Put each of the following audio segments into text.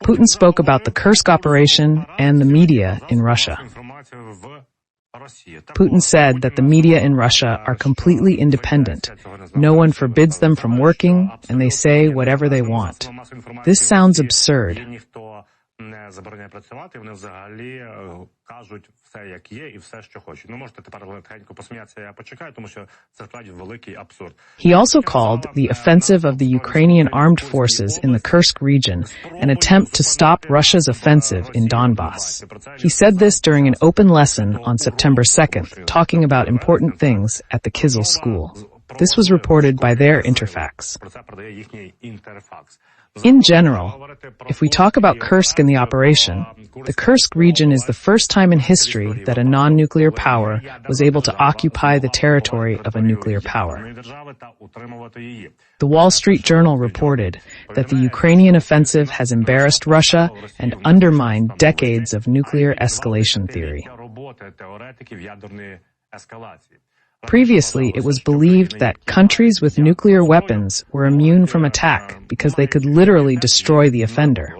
Putin spoke about the Kursk operation and the media in Russia. Putin said that the media in Russia are completely independent. No one forbids them from working, and they say whatever they want. This sounds absurd. He also called the offensive of the Ukrainian Armed Forces in the Kursk region an attempt to stop Russia's offensive in Donbass. He said this during an open lesson on September 2nd, talking about important things at the Kyzyl school. This was reported by their Interfax. In general, if we talk about Kursk and the operation, the Kursk region is the first time in history that a non-nuclear power was able to occupy the territory of a nuclear power. The Wall Street Journal reported that the Ukrainian offensive has embarrassed Russia and undermined decades of nuclear escalation theory. Previously, it was believed that countries with nuclear weapons were immune from attack because they could literally destroy the offender.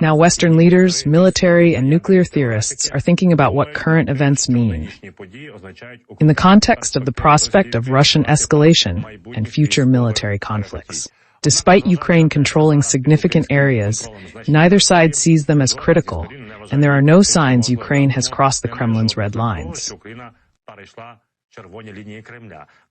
Now Western leaders, military, and nuclear theorists are thinking about what current events mean. In the context of the prospect of Russian escalation and future military conflicts. Despite Ukraine controlling significant areas, neither side sees them as critical, and there are no signs Ukraine has crossed the Kremlin's red lines.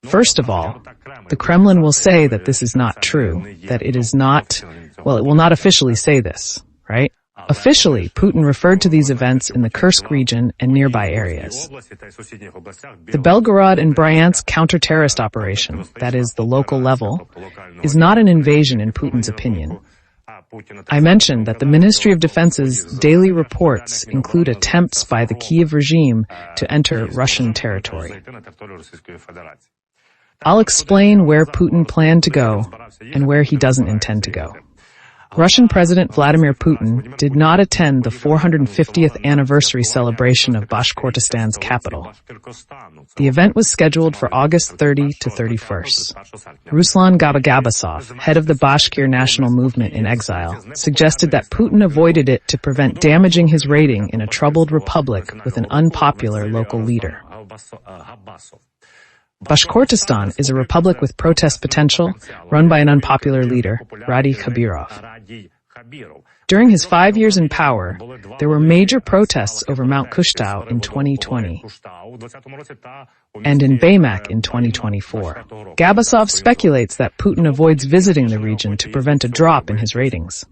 First of all, the Kremlin will say that this is not true, that it is not, well, it will not officially say this, right? Officially, Putin referred to these events in the Kursk region and nearby areas. The Belgorod and Bryansk counter-terrorist operation, that is, the local level, is not an invasion in Putin's opinion. I mentioned that the Ministry of Defense's daily reports include attempts by the Kyiv regime to enter Russian territory. I'll explain where Putin planned to go and where he doesn't intend to go. Russian President Vladimir Putin did not attend the 450th anniversary celebration of Bashkortostan's capital. The event was scheduled for August 30 to 31st. Ruslan Gabagabasov, head of the Bashkir national movement in exile, suggested that Putin avoided it to prevent damaging his rating in a troubled republic with an unpopular local leader. Bashkortostan is a republic with protest potential, run by an unpopular leader, Radi Khabirov. During his 5 years in power, there were major protests over Mount Kushtau in 2020 and in Baimak in 2024. Gabasov speculates that Putin avoids visiting the region to prevent a drop in his ratings.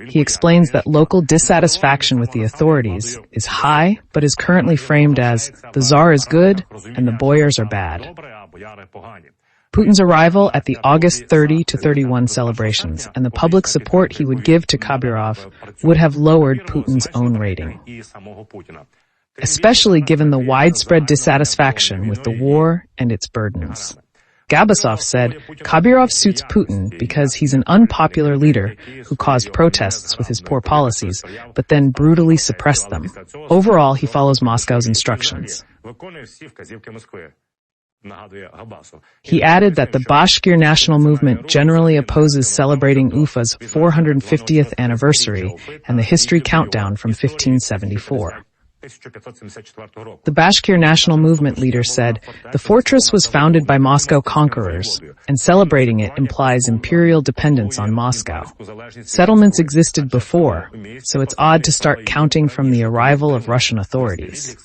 He explains that local dissatisfaction with the authorities is high, but is currently framed as the Tsar is good and the boyars are bad. Putin's arrival at the August 30 to 31 celebrations and the public support he would give to Khabirov would have lowered Putin's own rating, especially given the widespread dissatisfaction with the war and its burdens. Gabasov said, Khabirov suits Putin because he's an unpopular leader who caused protests with his poor policies, but then brutally suppressed them. Overall, he follows Moscow's instructions. He added that the Bashkir national movement generally opposes celebrating Ufa's 450th anniversary and the history countdown from 1574. The Bashkir national movement leader said, the fortress was founded by Moscow conquerors, and celebrating it implies imperial dependence on Moscow. Settlements existed before, so it's odd to start counting from the arrival of Russian authorities.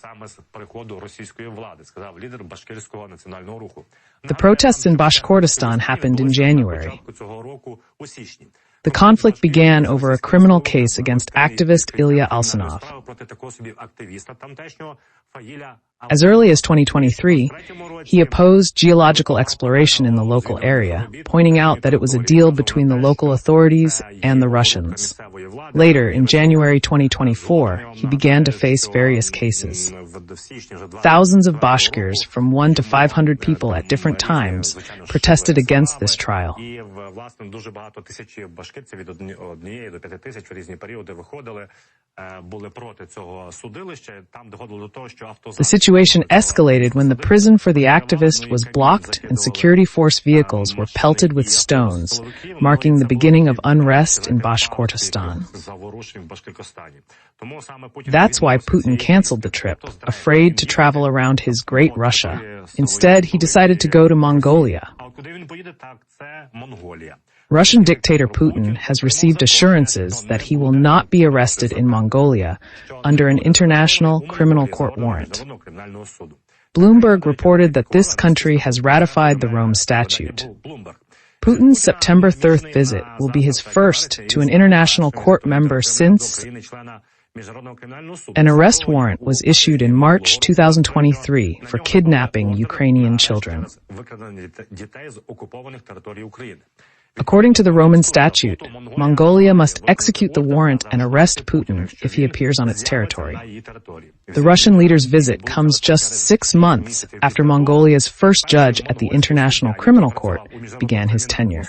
The protests in Bashkortostan happened in January. The conflict began over a criminal case against activist Ilya Alsanov. As early as 2023, he opposed geological exploration in the local area, pointing out that it was a deal between the local authorities and the Russians. Later, in January 2024, he began to face various cases. Thousands of Bashkirs, from 1 to 500 people at different times, protested against this trial. The situation escalated when the prison for the activist was blocked and security force vehicles were pelted with stones, marking the beginning of unrest in Bashkortostan. That's why Putin canceled the trip, afraid to travel around his Great Russia. Instead, he decided to go to Mongolia. Russian dictator Putin has received assurances that he will not be arrested in Mongolia under an international criminal court warrant. Bloomberg reported that this country has ratified the Rome Statute. Putin's September 3rd visit will be his first to an international court member since an arrest warrant was issued in March 2023 for kidnapping Ukrainian children. According to the Roman statute, Mongolia must execute the warrant and arrest Putin if he appears on its territory. The Russian leader's visit comes just 6 months after Mongolia's first judge at the International Criminal Court began his tenure.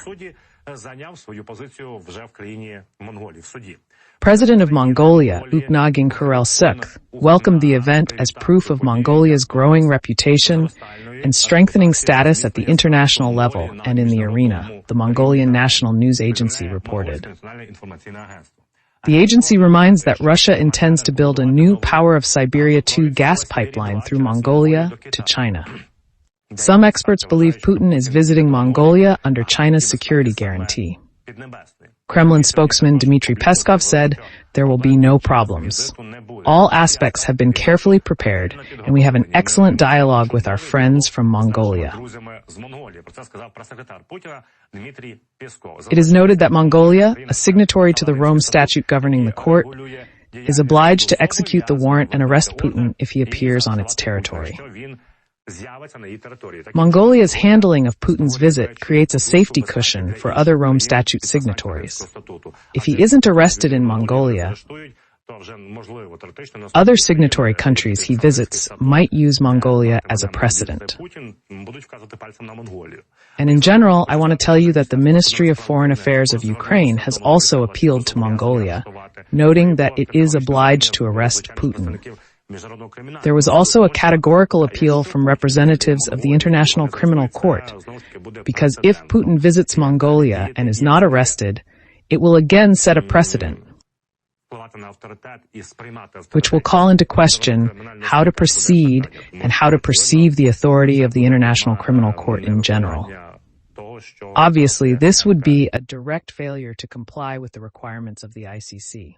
President of Mongolia, Ukhnagin Kursk, welcomed the event as proof of Mongolia's growing reputation and strengthening status at the international level and in the arena, the Mongolian National News Agency reported. The agency reminds that Russia intends to build a new Power of Siberia 2 gas pipeline through Mongolia to China. Some experts believe Putin is visiting Mongolia under China's security guarantee. Kremlin spokesman Dmitry Peskov said, "There will be no problems. All aspects have been carefully prepared, and we have an excellent dialogue with our friends from Mongolia." It is noted that Mongolia, a signatory to the Rome Statute governing the court, is obliged to execute the warrant and arrest Putin if he appears on its territory. Mongolia's handling of Putin's visit creates a safety cushion for other Rome Statute signatories. If he isn't arrested in Mongolia, other signatory countries he visits might use Mongolia as a precedent. And in general, I want to tell you that the Ministry of Foreign Affairs of Ukraine has also appealed to Mongolia, noting that it is obliged to arrest Putin. There was also a categorical appeal from representatives of the International Criminal Court, because if Putin visits Mongolia and is not arrested, it will again set a precedent, which will call into question how to proceed and how to perceive the authority of the International Criminal Court in general. Obviously, this would be a direct failure to comply with the requirements of the ICC.